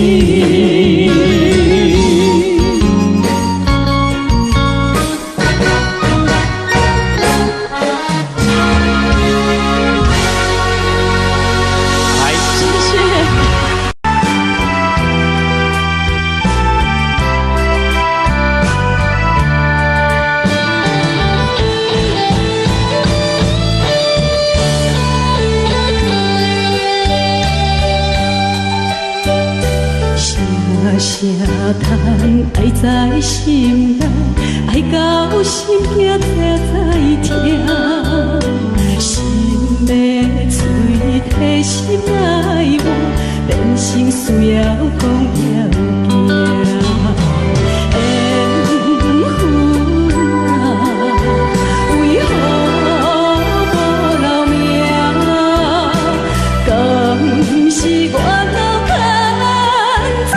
声叹爱在心内，爱到心惊才痛，心要嘴替心来话，变成需要讲要行。缘分啊，为何无留名？敢是我老牵错？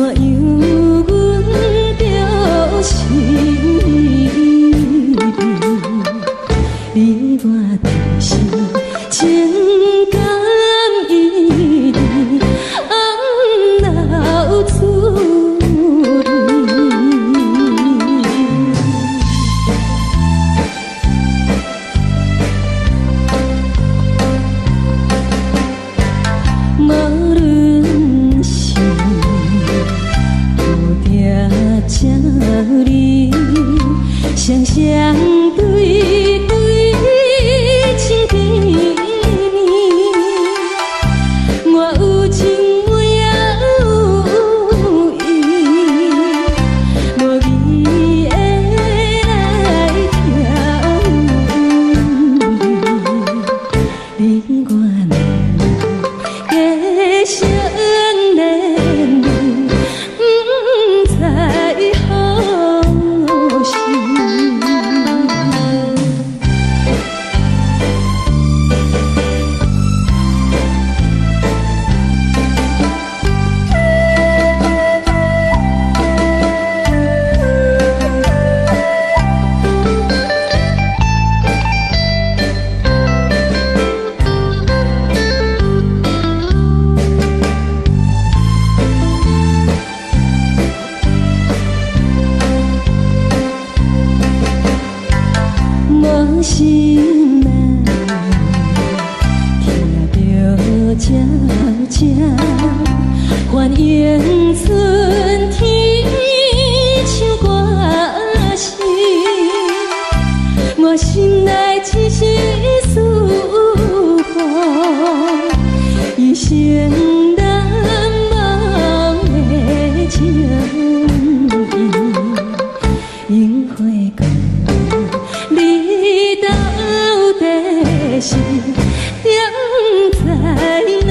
怎样阮着心意？你我就是情感一滴，红流珠泪。无论是有定这里，双双对对情甜蜜，我有情我也有意，无味的来调你我加相恋，不知何时。无心啊，听着这这欢迎春天唱歌声，我心内一时思慕，一生难忘的情谊，樱花光。你到底是踮在哪里？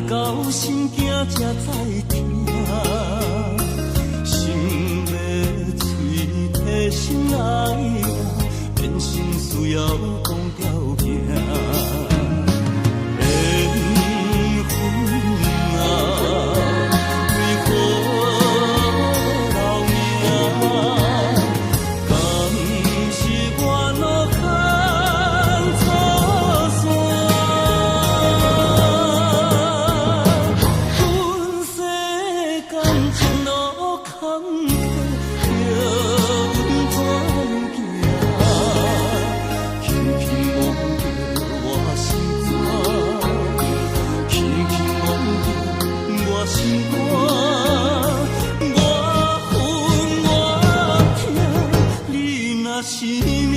到心惊才知听，心要嘴替心爱我，变心需要讲条件。缘分啊，为何留名？敢是我落空错算？阮世间前路坎坷，叫阮怎行？轻轻摸着我心肝，轻轻摸着我心肝，我恨我痛，你若是命。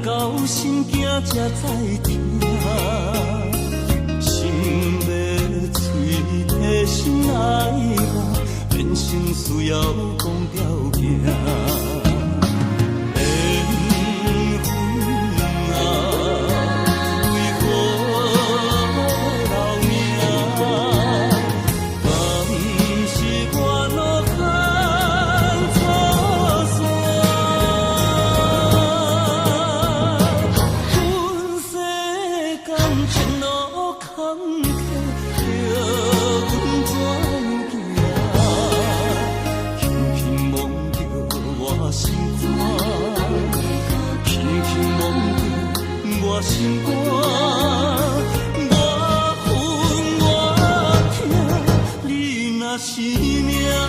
到心惊才知听，心要嘴替心爱我，变成需要讲条件。心肝，我恨我痛，你若是命。